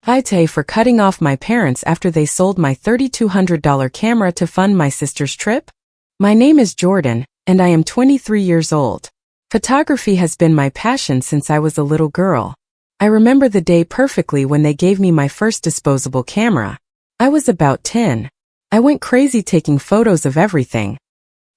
AITA for cutting off my parents after they sold my $3,200 camera to fund my sister's trip? My name is Jordan, and I am 23 years old. Photography has been my passion since I was a little girl. I remember the day perfectly when they gave me my first disposable camera. I was about 10. I went crazy taking photos of everything.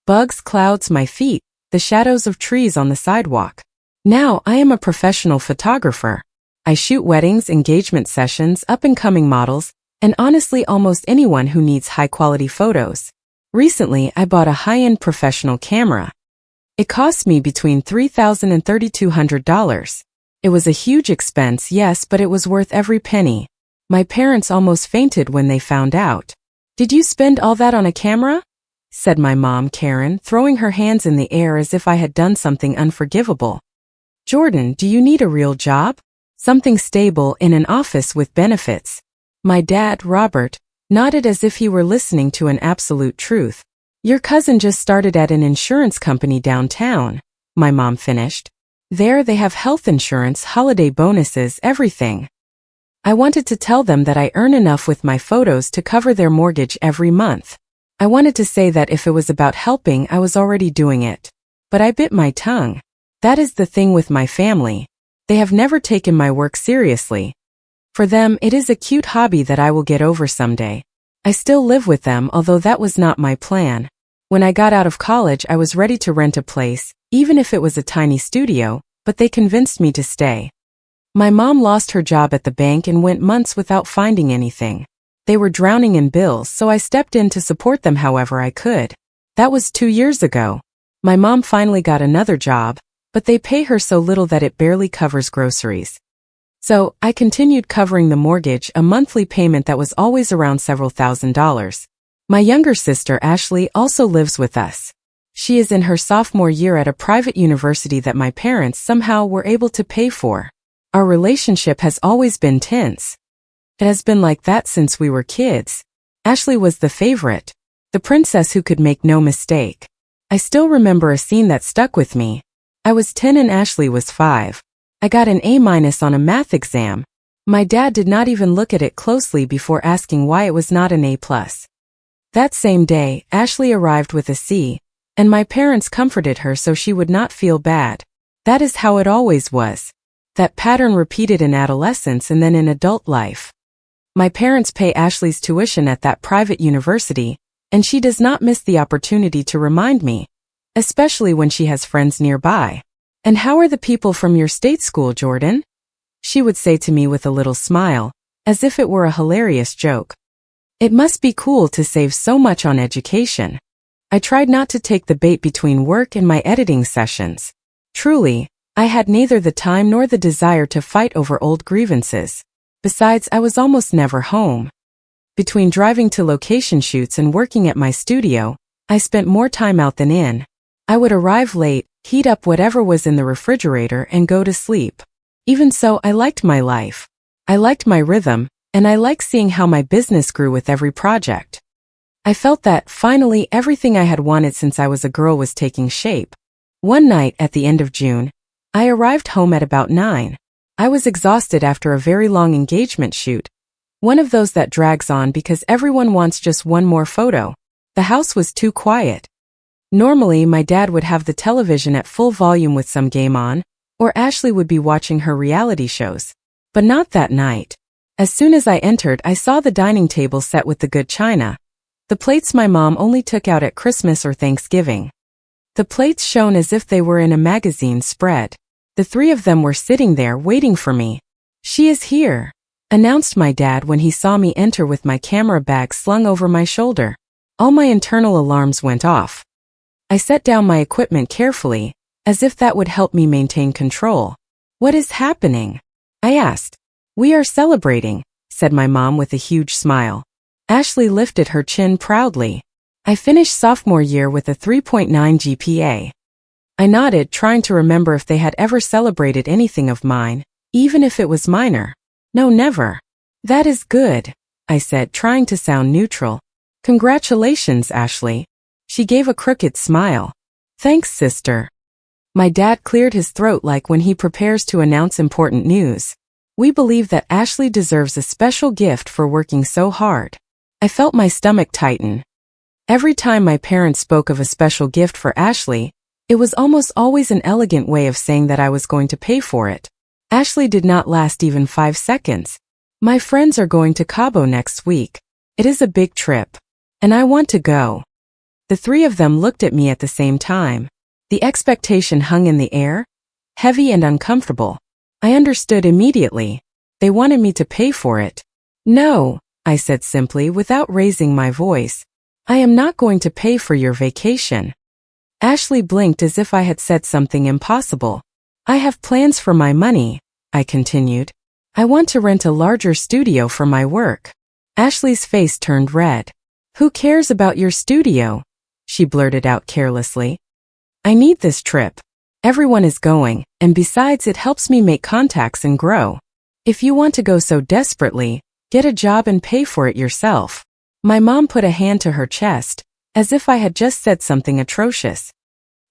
Bugs, clouds, my feet, the shadows of trees on the sidewalk. Now I am a professional photographer. I shoot weddings, engagement sessions, up-and-coming models, and honestly almost anyone who needs high-quality photos. Recently, I bought a high-end professional camera. It cost me between $3,000 and $3,200. It was a huge expense, yes, but it was worth every penny. My parents almost fainted when they found out. "Did you spend all that on a camera?" said my mom, Karen, throwing her hands in the air as if I had done something unforgivable. "Jordan, do you need a real job? Something stable in an office with benefits?" My dad, Robert, nodded as if he were listening to an absolute truth. "Your cousin just started at an insurance company downtown," my mom finished. "There they have health insurance, holiday bonuses, everything." I wanted to tell them that I earn enough with my photos to cover their mortgage every month. I wanted to say that if it was about helping, I was already doing it. But I bit my tongue. That is the thing with my family. They have never taken my work seriously. For them, it is a cute hobby that I will get over someday. I still live with them, although that was not my plan. When I got out of college, I was ready to rent a place, even if it was a tiny studio, but they convinced me to stay. My mom lost her job at the bank and went months without finding anything. They were drowning in bills, so I stepped in to support them however I could. That was 2 years ago. My mom finally got another job, but they pay her so little that it barely covers groceries. So, I continued covering the mortgage, a monthly payment that was always around several $1,000s. My younger sister, Ashley, also lives with us. She is in her sophomore year at a private university that my parents somehow were able to pay for. Our relationship has always been tense. It has been like that since we were kids. Ashley was the favorite, the princess who could make no mistake. I still remember a scene that stuck with me. I was 10 and Ashley was 5. I got an A- on a math exam. My dad did not even look at it closely before asking why it was not an A+. That same day, Ashley arrived with a C, and my parents comforted her so she would not feel bad. That is how it always was. That pattern repeated in adolescence and then in adult life. My parents pay Ashley's tuition at that private university, and she does not miss the opportunity to remind me, especially when she has friends nearby. "And how are the people from your state school, Jordan?" she would say to me with a little smile, as if it were a hilarious joke. It must be cool to save so much on education. I tried not to take the bait between work and my editing sessions. Truly, I had neither the time nor the desire to fight over old grievances. Besides, I was almost never home. Between driving to location shoots and working at my studio, I spent more time out than in. I would arrive late, heat up whatever was in the refrigerator and go to sleep. Even so, I liked my life. I liked my rhythm, and I liked seeing how my business grew with every project. I felt that, finally, everything I had wanted since I was a girl was taking shape. One night, at the end of June, I arrived home at about 9. I was exhausted after a very long engagement shoot. One of those that drags on because everyone wants just one more photo. The house was too quiet. Normally, my dad would have the television at full volume with some game on, or Ashley would be watching her reality shows. But not that night. As soon as I entered, I saw the dining table set with the good china. The plates my mom only took out at Christmas or Thanksgiving. The plates shone as if they were in a magazine spread. The 3 of them were sitting there waiting for me. "She is here," announced my dad when he saw me enter with my camera bag slung over my shoulder. All my internal alarms went off. I set down my equipment carefully, as if that would help me maintain control. "What is happening?" I asked. "We are celebrating," said my mom with a huge smile. Ashley lifted her chin proudly. "I finished sophomore year with a 3.9 GPA. I nodded, trying to remember if they had ever celebrated anything of mine, even if it was minor. "No, never." "That is good," I said, trying to sound neutral. "Congratulations, Ashley." She gave a crooked smile. "Thanks, sister." My dad cleared his throat like when he prepares to announce important news. We believe that Ashley deserves a special gift for working so hard. I felt my stomach tighten. Every time my parents spoke of a special gift for Ashley, it was almost always an elegant way of saying that I was going to pay for it. Ashley did not last even 5 seconds. My friends are going to Cabo next week. It is a big trip. And I want to go. The three of them looked at me at the same time. The expectation hung in the air, heavy and uncomfortable. I understood immediately. They wanted me to pay for it. No, I said simply without raising my voice. I am not going to pay for your vacation. Ashley blinked as if I had said something impossible. I have plans for my money, I continued. I want to rent a larger studio for my work. Ashley's face turned red. Who cares about your studio? She blurted out carelessly. I need this trip. Everyone is going, and besides it helps me make contacts and grow. If you want to go so desperately, get a job and pay for it yourself. My mom put a hand to her chest, as if I had just said something atrocious.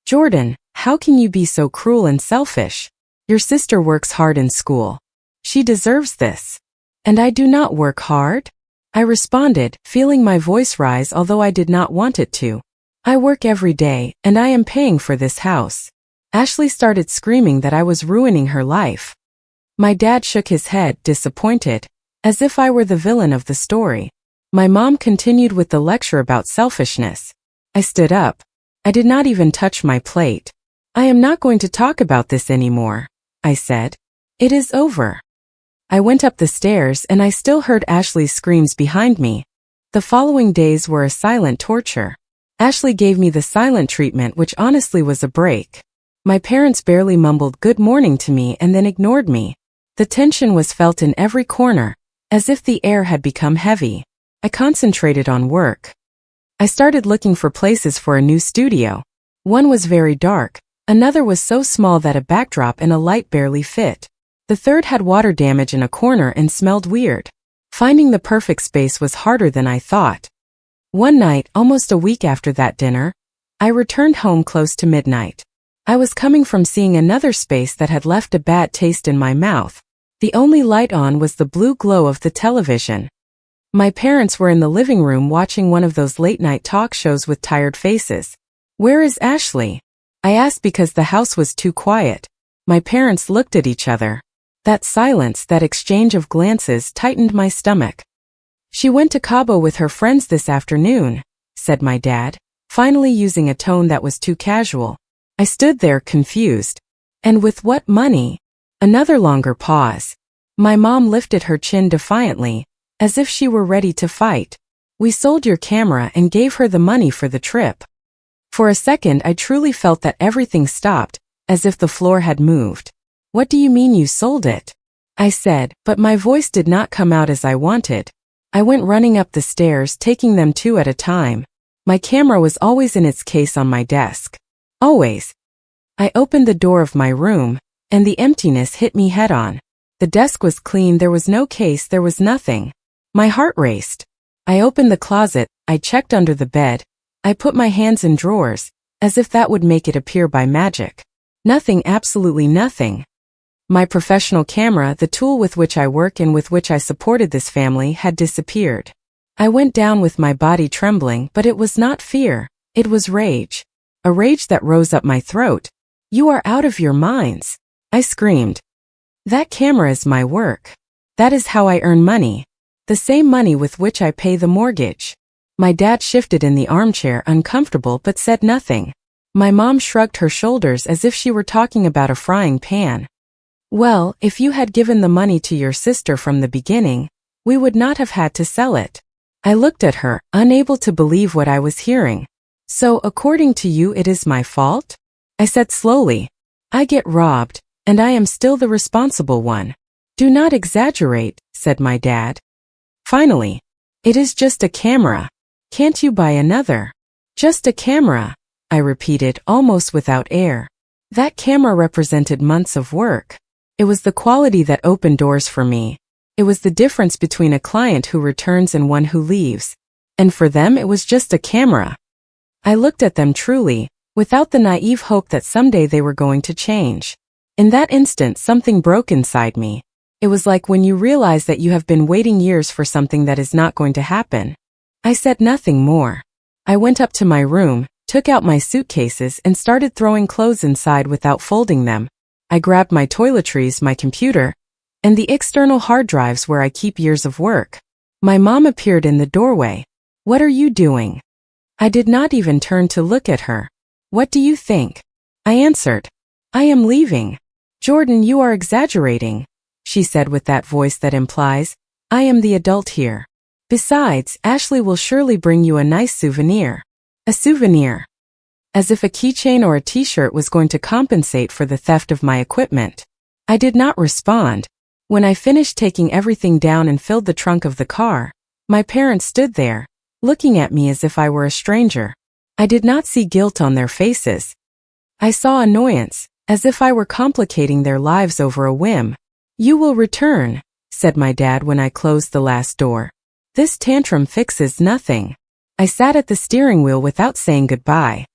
Jordan, how can you be so cruel and selfish? Your sister works hard in school. She deserves this. And I do not work hard? I responded, feeling my voice rise although I did not want it to. I work every day, and I am paying for this house. Ashley started screaming that I was ruining her life. My dad shook his head, disappointed, as if I were the villain of the story. My mom continued with the lecture about selfishness. I stood up. I did not even touch my plate. I am not going to talk about this anymore, I said. It is over. I went up the stairs and I still heard Ashley's screams behind me. The following days were a silent torture. Ashley gave me the silent treatment, which honestly was a break. My parents barely mumbled good morning to me and then ignored me. The tension was felt in every corner, as if the air had become heavy. I concentrated on work. I started looking for places for a new studio. One was very dark, another was so small that a backdrop and a light barely fit. The third had water damage in a corner and smelled weird. Finding the perfect space was harder than I thought. One night, almost a week after that dinner, I returned home close to midnight. I was coming from seeing another space that had left a bad taste in my mouth. The only light on was the blue glow of the television. My parents were in the living room watching one of those late-night talk shows with tired faces. Where is Ashley? I asked because the house was too quiet. My parents looked at each other. That silence, that exchange of glances tightened my stomach. She went to Cabo with her friends this afternoon, said my dad, finally using a tone that was too casual. I stood there confused. And with what money? Another longer pause. My mom lifted her chin defiantly, as if she were ready to fight. We sold your camera and gave her the money for the trip. For a second I truly felt that everything stopped, as if the floor had moved. What do you mean you sold it? I said, but my voice did not come out as I wanted. I went running up the stairs, taking them two at a time. My camera was always in its case on my desk. Always. I opened the door of my room, and the emptiness hit me head-on. The desk was clean, there was no case, there was nothing. My heart raced. I opened the closet, I checked under the bed. I put my hands in drawers, as if that would make it appear by magic. Nothing, absolutely nothing. My professional camera, the tool with which I work and with which I supported this family, had disappeared. I went down with my body trembling, but it was not fear, it was rage. A rage that rose up my throat. You are out of your minds, I screamed. That camera is my work. That is how I earn money. The same money with which I pay the mortgage. My dad shifted in the armchair, uncomfortable, but said nothing. My mom shrugged her shoulders as if she were talking about a frying pan. Well, if you had given the money to your sister from the beginning, we would not have had to sell it. I looked at her, unable to believe what I was hearing. So, according to you, it is my fault? I said slowly. I get robbed, and I am still the responsible one. Do not exaggerate, said my dad. Finally, it is just a camera. Can't you buy another? Just a camera, I repeated almost without air. That camera represented months of work. It was the quality that opened doors for me. It was the difference between a client who returns and one who leaves. And for them it was just a camera. I looked at them truly, without the naive hope that someday they were going to change. In that instant something broke inside me. It was like when you realize that you have been waiting years for something that is not going to happen. I said nothing more. I went up to my room, took out my suitcases and started throwing clothes inside without folding them. I grabbed my toiletries, my computer, and the external hard drives where I keep years of work. My mom appeared in the doorway. "What are you doing?" I did not even turn to look at her. "What do you think?" I answered. "I am leaving." "Jordan, you are exaggerating," she said with that voice that implies, "I am the adult here. Besides, Ashley will surely bring you a nice souvenir." A souvenir. As if a keychain or a t-shirt was going to compensate for the theft of my equipment. I did not respond. When I finished taking everything down and filled the trunk of the car, my parents stood there, looking at me as if I were a stranger. I did not see guilt on their faces. I saw annoyance, as if I were complicating their lives over a whim. "You will return," said my dad when I closed the last door. "This tantrum fixes nothing." I sat at the steering wheel without saying goodbye.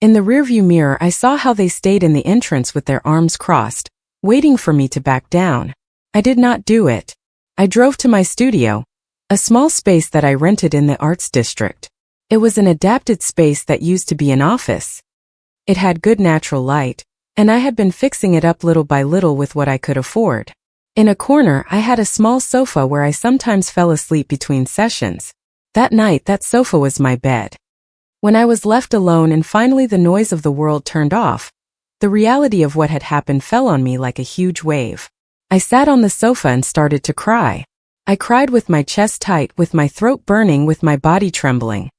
In the rearview mirror I saw how they stayed in the entrance with their arms crossed, waiting for me to back down. I did not do it. I drove to my studio, a small space that I rented in the arts district. It was an adapted space that used to be an office. It had good natural light, and I had been fixing it up little by little with what I could afford. In a corner I had a small sofa where I sometimes fell asleep between sessions. That night that sofa was my bed. When I was left alone and finally the noise of the world turned off, the reality of what had happened fell on me like a huge wave. I sat on the sofa and started to cry. I cried with my chest tight, with my throat burning, with my body trembling.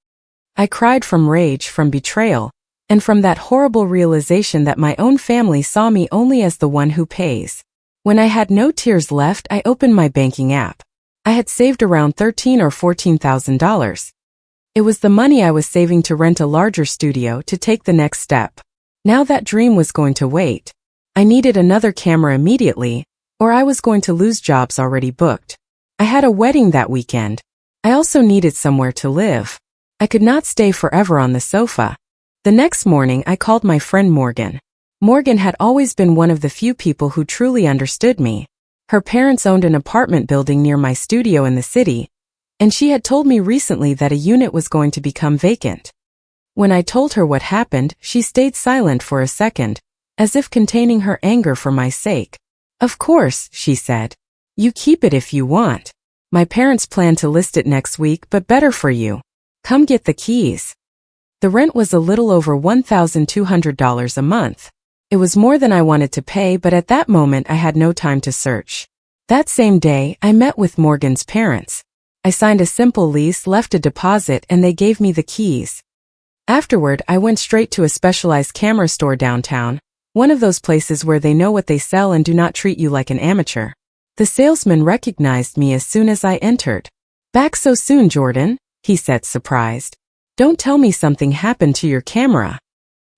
I cried from rage, from betrayal, and from that horrible realization that my own family saw me only as the one who pays. When I had no tears left, I opened my banking app. I had saved around $13,000 or $14,000. It was the money I was saving to rent a larger studio to take the next step. Now that dream was going to wait. I needed another camera immediately, or I was going to lose jobs already booked. I had a wedding that weekend. I also needed somewhere to live. I could not stay forever on the sofa. The next morning I called my friend Morgan. Morgan had always been one of the few people who truly understood me. Her parents owned an apartment building near my studio in the city, and she had told me recently that a unit was going to become vacant. When I told her what happened, she stayed silent for a second, as if containing her anger for my sake. "Of course," she said. "You keep it if you want. My parents plan to list it next week, but better for you. Come get the keys." The rent was a little over $1,200 a month. It was more than I wanted to pay, but at that moment I had no time to search. That same day, I met with Morgan's parents. I signed a simple lease, left a deposit, and they gave me the keys. Afterward, I went straight to a specialized camera store downtown, one of those places where they know what they sell and do not treat you like an amateur. The salesman recognized me as soon as I entered. "Back so soon, Jordan?" he said, surprised. "Don't tell me something happened to your camera."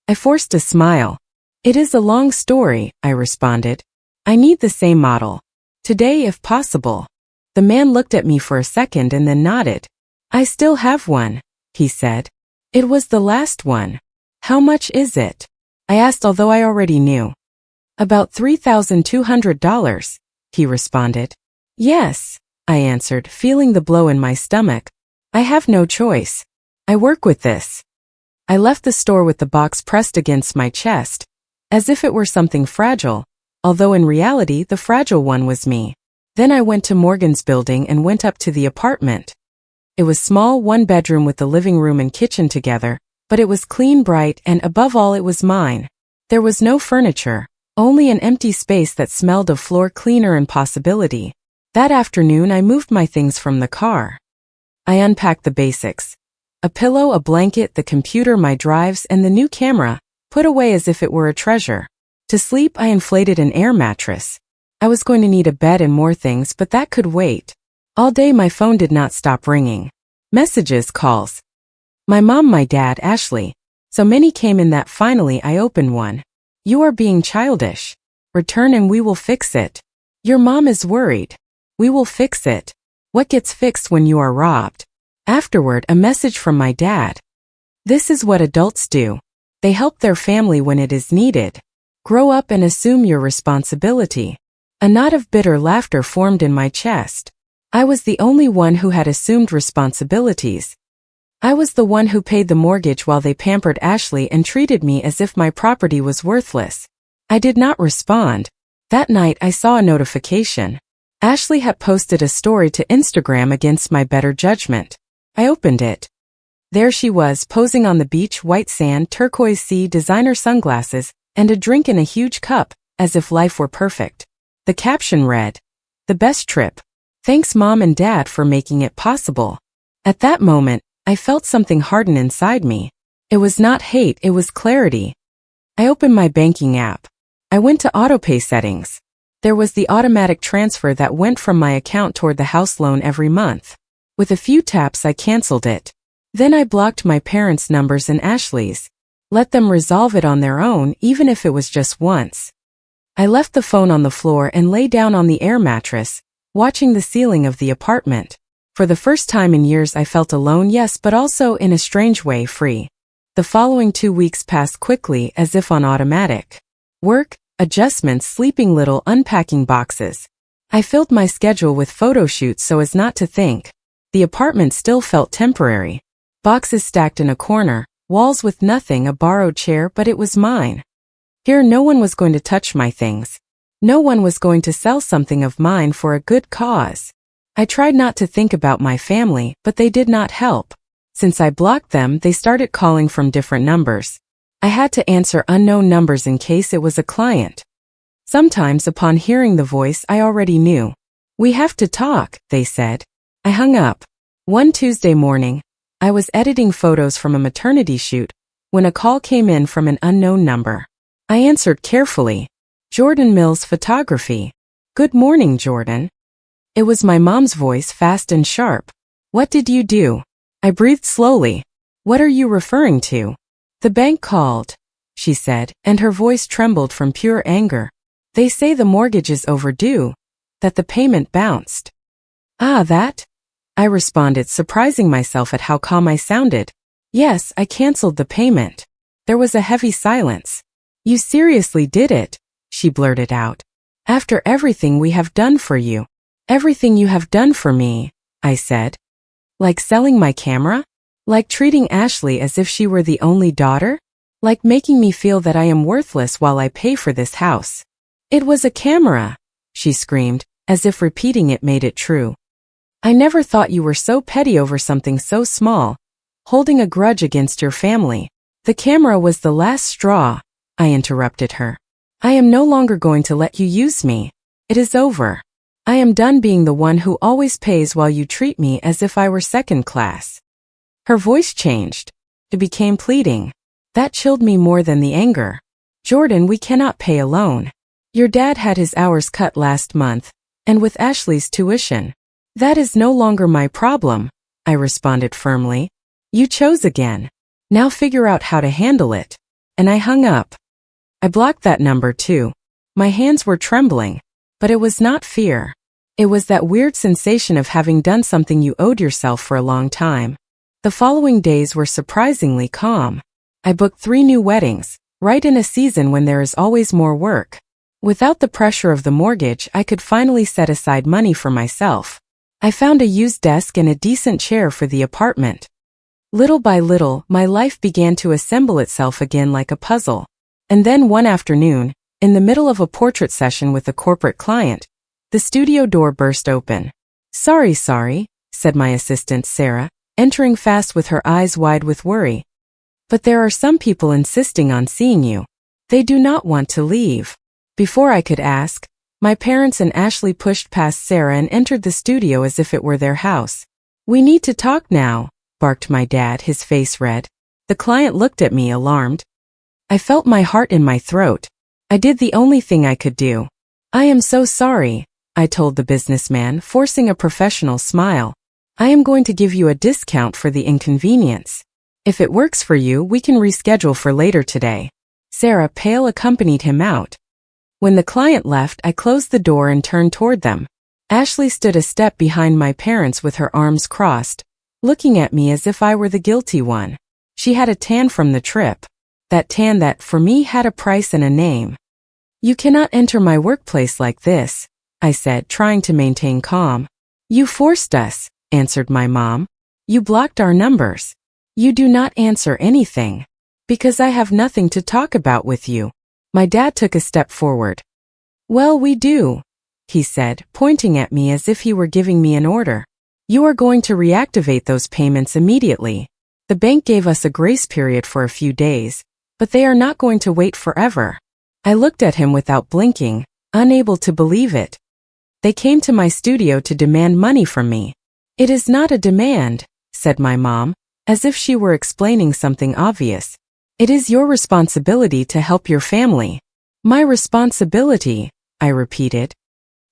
I forced a smile. "It is a long story," I responded. "I need the same model. Today, if possible." The man looked at me for a second and then nodded. "I still have one," he said. "It was the last one." "How much is it?" I asked, although I already knew. "About $3,200, he responded. "Yes," I answered, feeling the blow in my stomach. "I have no choice. I work with this." I left the store with the box pressed against my chest, as if it were something fragile, although in reality the fragile one was me. Then I went to Morgan's building and went up to the apartment. It was small, one bedroom with the living room and kitchen together, but it was clean, bright, and above all it was mine. There was no furniture, only an empty space that smelled of floor cleaner and possibility. That afternoon I moved my things from the car. I unpacked the basics. A pillow, a blanket, the computer, my drives, and the new camera, put away as if it were a treasure. To sleep I inflated an air mattress. I was going to need a bed and more things, but that could wait. All day my phone did not stop ringing. Messages, calls. My mom, my dad, Ashley. So many came in that finally I opened one. "You are being childish. Return and we will fix it. Your mom is worried. We will fix it. What gets fixed when you are robbed?" Afterward, a message from my dad. "This is what adults do. They help their family when it is needed. Grow up and assume your responsibility." A knot of bitter laughter formed in my chest. I was the only one who had assumed responsibilities. I was the one who paid the mortgage while they pampered Ashley and treated me as if my property was worthless. I did not respond. That night I saw a notification. Ashley had posted a story to Instagram against my better judgment. I opened it. There she was, posing on the beach, white sand, turquoise sea, designer sunglasses, and a drink in a huge cup, as if life were perfect. The caption read, "The best trip. Thanks Mom and Dad for making it possible." At that moment, I felt something harden inside me. It was not hate, it was clarity. I opened my banking app. I went to autopay settings. There was the automatic transfer that went from my account toward the house loan every month. With a few taps I canceled it. Then I blocked my parents' numbers and Ashley's. Let them resolve it on their own, even if it was just once. I left the phone on the floor and lay down on the air mattress, watching the ceiling of the apartment. For the first time in years I felt alone, yes, but also in a strange way free. The following 2 weeks passed quickly as if on automatic. Work, adjustments, sleeping little, unpacking boxes. I filled my schedule with photo shoots so as not to think. The apartment still felt temporary. Boxes stacked in a corner, walls with nothing, a borrowed chair, but it was mine. Here no one was going to touch my things. No one was going to sell something of mine for a good cause. I tried not to think about my family, but they did not help. Since I blocked them, they started calling from different numbers. I had to answer unknown numbers in case it was a client. Sometimes upon hearing the voice I already knew. "We have to talk," they said. I hung up. One Tuesday morning, I was editing photos from a maternity shoot when a call came in from an unknown number. I answered carefully. "Jordan Mills Photography." "Good morning, Jordan." It was my mom's voice, fast and sharp. "What did you do?" I breathed slowly. "What are you referring to?" "The bank called," she said, and her voice trembled from pure anger. "They say the mortgage is overdue, that the payment bounced." "Ah, that?" I responded, surprising myself at how calm I sounded. "Yes, I canceled the payment." There was a heavy silence. "You seriously did it?" she blurted out. "After everything we have done for you." "Everything you have done for me," I said. "Like selling my camera? Like treating Ashley as if she were the only daughter? Like making me feel that I am worthless while I pay for this house?" "It was a camera," she screamed, as if repeating it made it true. "I never thought you were so petty over something so small, holding a grudge against your family." "The camera was the last straw," I interrupted her. "I am no longer going to let you use me. It is over. I am done being the one who always pays while you treat me as if I were second class." Her voice changed. It became pleading. That chilled me more than the anger. "Jordan, we cannot pay alone. Your dad had his hours cut last month, and with Ashley's tuition. That is no longer my problem," I responded firmly. "You chose again. Now figure out how to handle it." And I hung up. I blocked that number too. My hands were trembling, but it was not fear. It was that weird sensation of having done something you owed yourself for a long time. The following days were surprisingly calm. I booked 3 new weddings, right in a season when there is always more work. Without the pressure of the mortgage, I could finally set aside money for myself. I found a used desk and a decent chair for the apartment. Little by little, my life began to assemble itself again like a puzzle. And then one afternoon, in the middle of a portrait session with a corporate client, the studio door burst open. Sorry, said my assistant Sarah, entering fast with her eyes wide with worry. "But there are some people insisting on seeing you. They do not want to leave." Before I could ask, my parents and Ashley pushed past Sarah and entered the studio as if it were their house. "We need to talk now," barked my dad, his face red. The client looked at me, alarmed. I felt my heart in my throat. I did the only thing I could do. "I am so sorry," I told the businessman, forcing a professional smile. "I am going to give you a discount for the inconvenience. If it works for you, we can reschedule for later today." Sarah, pale, accompanied him out. When the client left, I closed the door and turned toward them. Ashley stood a step behind my parents with her arms crossed, looking at me as if I were the guilty one. She had a tan from the trip. That tan that, for me, had a price and a name. "You cannot enter my workplace like this," I said, trying to maintain calm. You forced us, answered my mom. You blocked our numbers. You do not answer anything. Because I have nothing to talk about with you. My dad took a step forward. Well, we do, he said, pointing at me as if he were giving me an order. You are going to reactivate those payments immediately. The bank gave us a grace period for a few days, but they are not going to wait forever. I looked at him without blinking, unable to believe it. They came to my studio to demand money from me. It is not a demand, said my mom, as if she were explaining something obvious. It is your responsibility to help your family. My responsibility, I repeated.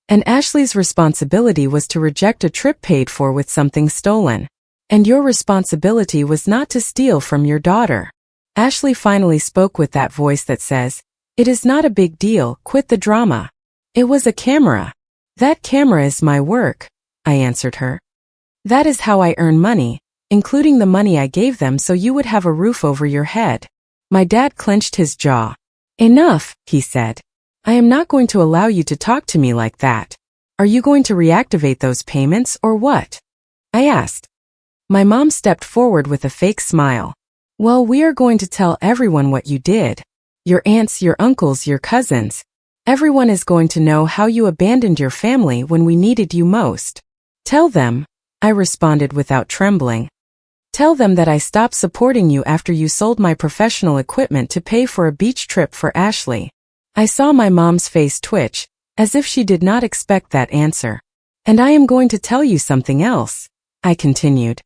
And Ashley's responsibility was to reject a trip paid for with something stolen. And your responsibility was not to steal from your daughter. Ashley finally spoke with that voice that says, it is not a big deal, quit the drama. It was a camera. That camera is my work, I answered her. That is how I earn money, including the money I gave them so you would have a roof over your head. My dad clenched his jaw. Enough, he said. I am not going to allow you to talk to me like that. Are you going to reactivate those payments or what? I asked. My mom stepped forward with a fake smile. Well, we are going to tell everyone what you did. Your aunts, your uncles, your cousins. Everyone is going to know how you abandoned your family when we needed you most. Tell them, I responded without trembling. Tell them that I stopped supporting you after you sold my professional equipment to pay for a beach trip for Ashley. I saw my mom's face twitch, as if she did not expect that answer. And I am going to tell you something else, I continued.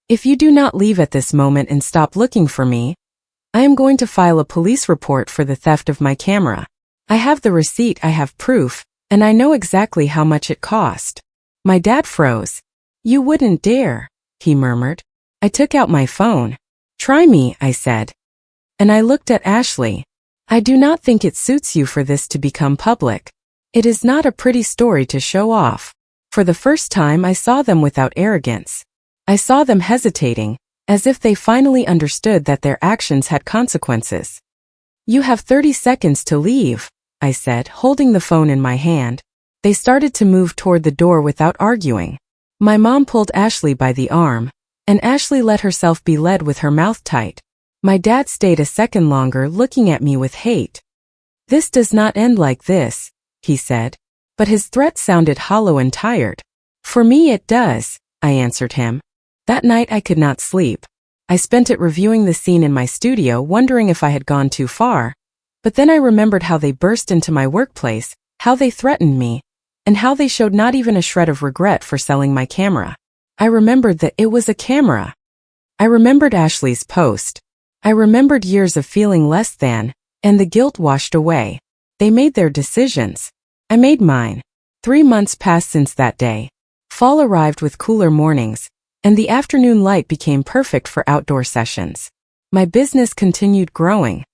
If you do not leave at this moment and stop looking for me, I am going to file a police report for the theft of my camera. I have the receipt, I have proof, and I know exactly how much it cost. My dad froze. You wouldn't dare, he murmured. I took out my phone. Try me, I said. And I looked at Ashley. I do not think it suits you for this to become public. It is not a pretty story to show off. For the first time I saw them without arrogance. I saw them hesitating, as if they finally understood that their actions had consequences. You have 30 seconds to leave, I said, holding the phone in my hand. They started to move toward the door without arguing. My mom pulled Ashley by the arm, and Ashley let herself be led with her mouth tight. My dad stayed a second longer looking at me with hate. This does not end like this, he said, but his threat sounded hollow and tired. For me it does, I answered him. That night I could not sleep. I spent it reviewing the scene in my studio, wondering if I had gone too far. But then I remembered how they burst into my workplace, how they threatened me, and how they showed not even a shred of regret for selling my camera. I remembered that it was a camera. I remembered Ashley's post. I remembered years of feeling less than, and the guilt washed away. They made their decisions. I made mine. 3 months passed since that day. Fall arrived with cooler mornings, and the afternoon light became perfect for outdoor sessions. My business continued growing.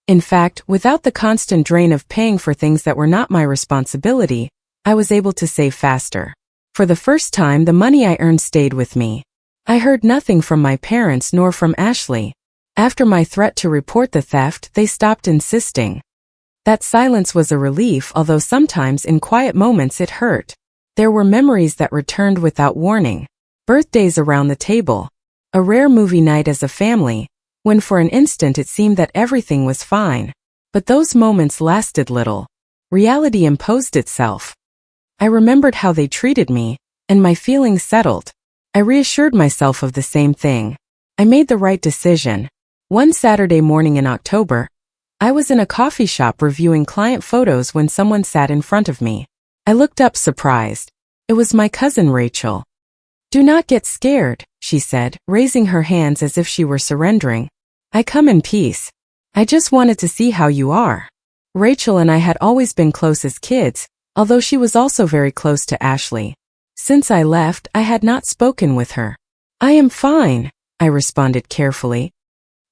In fact, without the constant drain of paying for things that were not my responsibility, I was able to save faster. For the first time, the money I earned stayed with me. I heard nothing from my parents nor from Ashley. After my threat to report the theft, they stopped insisting. That silence was a relief, although sometimes in quiet moments it hurt. There were memories that returned without warning. Birthdays around the table. A rare movie night as a family, when for an instant it seemed that everything was fine. But those moments lasted little. Reality imposed itself. I remembered how they treated me, and my feelings settled. I reassured myself of the same thing. I made the right decision. One Saturday morning in October, I was in a coffee shop reviewing client photos when someone sat in front of me. I looked up surprised. It was my cousin Rachel. Do not get scared, she said, raising her hands as if she were surrendering. I come in peace. I just wanted to see how you are. Rachel and I had always been close as kids, although she was also very close to Ashley. Since I left, I had not spoken with her. I am fine, I responded carefully.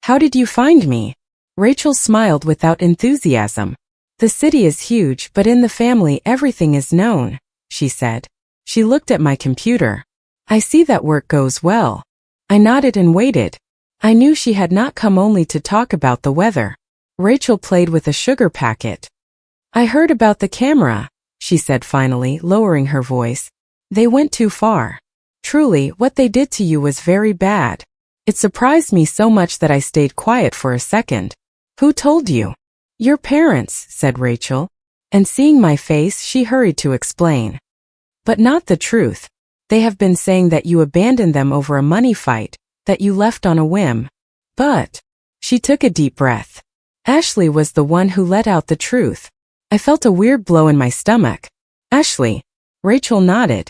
How did you find me? Rachel smiled without enthusiasm. The city is huge, but in the family everything is known, she said. She looked at my computer. I see that work goes well. I nodded and waited. I knew she had not come only to talk about the weather. Rachel played with a sugar packet. I heard about the camera, she said finally, lowering her voice. They went too far. Truly, what they did to you was very bad. It surprised me so much that I stayed quiet for a second. Who told you? Your parents, said Rachel. And seeing my face, she hurried to explain. But not the truth. They have been saying that you abandoned them over a money fight, that you left on a whim. But, she took a deep breath. Ashley was the one who let out the truth. I felt a weird blow in my stomach. Ashley. Rachel nodded.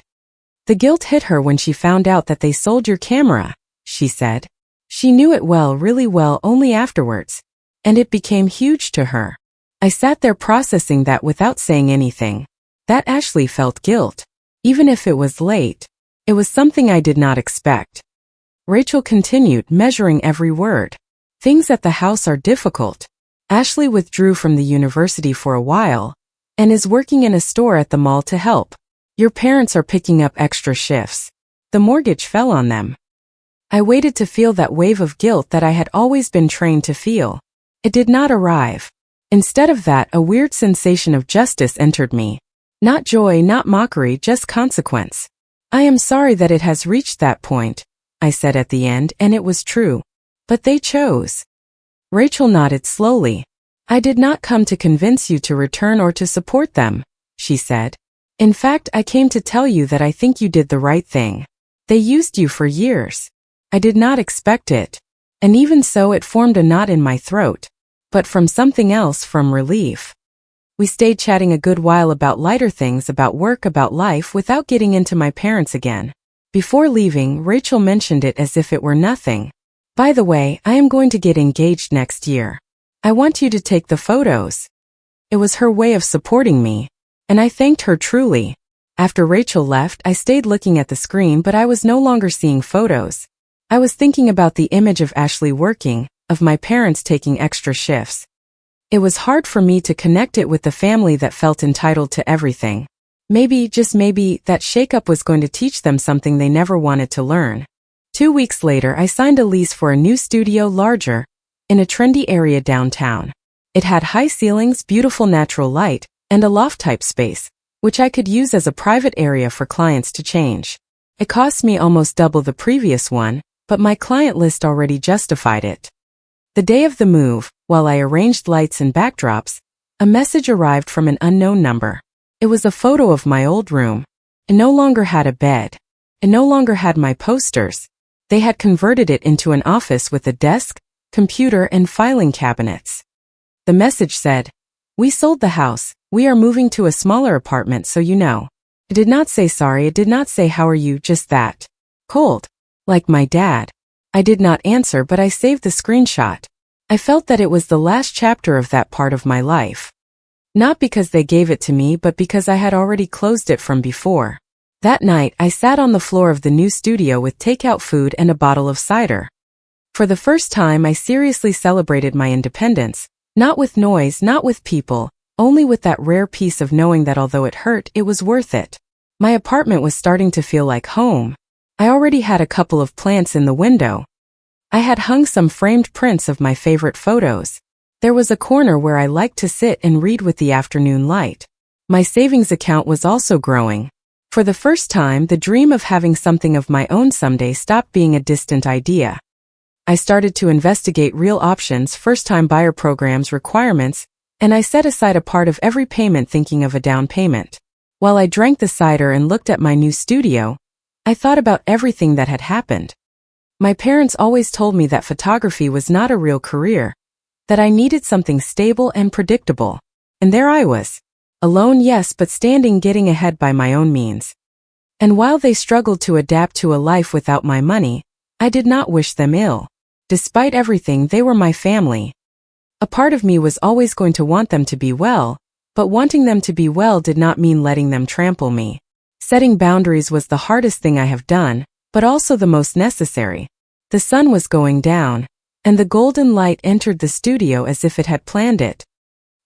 The guilt hit her when she found out that they sold your camera, she said. She knew it well, really well, only afterwards. And it became huge to her. I sat there processing that without saying anything. That Ashley felt guilt. Even if it was late. It was something I did not expect. Rachel continued, measuring every word. Things at the house are difficult. Ashley withdrew from the university for a while, and is working in a store at the mall to help. Your parents are picking up extra shifts. The mortgage fell on them. I waited to feel that wave of guilt that I had always been trained to feel. It did not arrive. Instead of that, a weird sensation of justice entered me. Not joy, not mockery, just consequence. I am sorry that it has reached that point, I said at the end, and it was true. But they chose. Rachel nodded slowly. I did not come to convince you to return or to support them, she said. In fact, I came to tell you that I think you did the right thing. They used you for years. I did not expect it. And even so, it formed a knot in my throat. But from something else, from relief. We stayed chatting a good while about lighter things, about work, about life, without getting into my parents again. Before leaving, Rachel mentioned it as if it were nothing. By the way, I am going to get engaged next year. I want you to take the photos. It was her way of supporting me. And I thanked her truly. After Rachel left, I stayed looking at the screen, but I was no longer seeing photos. I was thinking about the image of Ashley working, of my parents taking extra shifts. It was hard for me to connect it with the family that felt entitled to everything. Maybe, just maybe, that shakeup was going to teach them something they never wanted to learn. 2 weeks later, I signed a lease for a new studio, larger, in a trendy area downtown. It had high ceilings, beautiful natural light, and a loft-type space, which I could use as a private area for clients to change. It cost me almost double the previous one, but my client list already justified it. The day of the move, while I arranged lights and backdrops, a message arrived from an unknown number. It was a photo of my old room. It no longer had a bed. It no longer had my posters. They had converted it into an office with a desk, computer, and filing cabinets. The message said, "We sold the house. We are moving to a smaller apartment, so you know." It did not say sorry. It did not say how are you, just that. Cold. Like my dad. I did not answer, but I saved the screenshot. I felt that it was the last chapter of that part of my life. Not because they gave it to me, but because I had already closed it from before. That night, I sat on the floor of the new studio with takeout food and a bottle of cider. For the first time, I seriously celebrated my independence, not with noise, not with people, only with that rare peace of knowing that although it hurt, it was worth it. My apartment was starting to feel like home. I already had a couple of plants in the window. I had hung some framed prints of my favorite photos. There was a corner where I liked to sit and read with the afternoon light. My savings account was also growing. For the first time, the dream of having something of my own someday stopped being a distant idea. I started to investigate real options, first-time buyer programs, requirements, and I set aside a part of every payment thinking of a down payment. While I drank the cider and looked at my new studio, I thought about everything that had happened. My parents always told me that photography was not a real career, that I needed something stable and predictable. And there I was. Alone, yes, but standing, getting ahead by my own means. And while they struggled to adapt to a life without my money, I did not wish them ill. Despite everything, they were my family. A part of me was always going to want them to be well, but wanting them to be well did not mean letting them trample me. Setting boundaries was the hardest thing I have done, but also the most necessary. The sun was going down, and the golden light entered the studio as if it had planned it.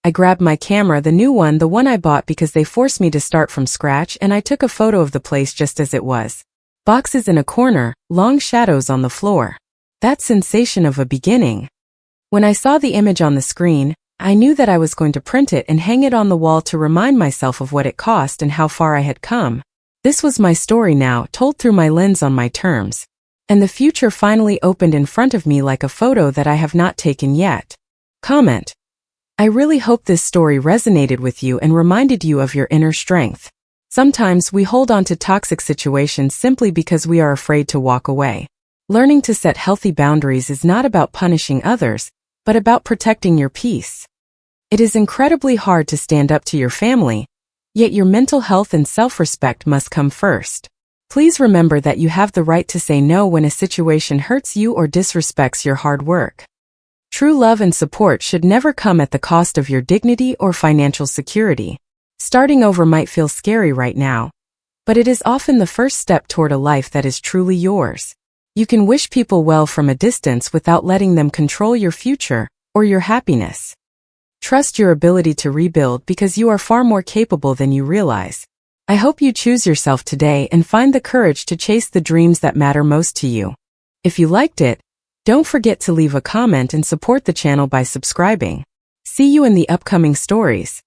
I grabbed my camera, the new one, the one I bought because they forced me to start from scratch, and I took a photo of the place just as it was. Boxes in a corner, long shadows on the floor. That sensation of a beginning. When I saw the image on the screen, I knew that I was going to print it and hang it on the wall to remind myself of what it cost and how far I had come. This was my story now, told through my lens on my terms. And the future finally opened in front of me like a photo that I have not taken yet. Comment. I really hope this story resonated with you and reminded you of your inner strength. Sometimes we hold on to toxic situations simply because we are afraid to walk away. Learning to set healthy boundaries is not about punishing others, but about protecting your peace. It is incredibly hard to stand up to your family, yet your mental health and self-respect must come first. Please remember that you have the right to say no when a situation hurts you or disrespects your hard work. True love and support should never come at the cost of your dignity or financial security. Starting over might feel scary right now, but it is often the first step toward a life that is truly yours. You can wish people well from a distance without letting them control your future or your happiness. Trust your ability to rebuild because you are far more capable than you realize. I hope you choose yourself today and find the courage to chase the dreams that matter most to you. If you liked it, don't forget to leave a comment and support the channel by subscribing. See you in the upcoming stories.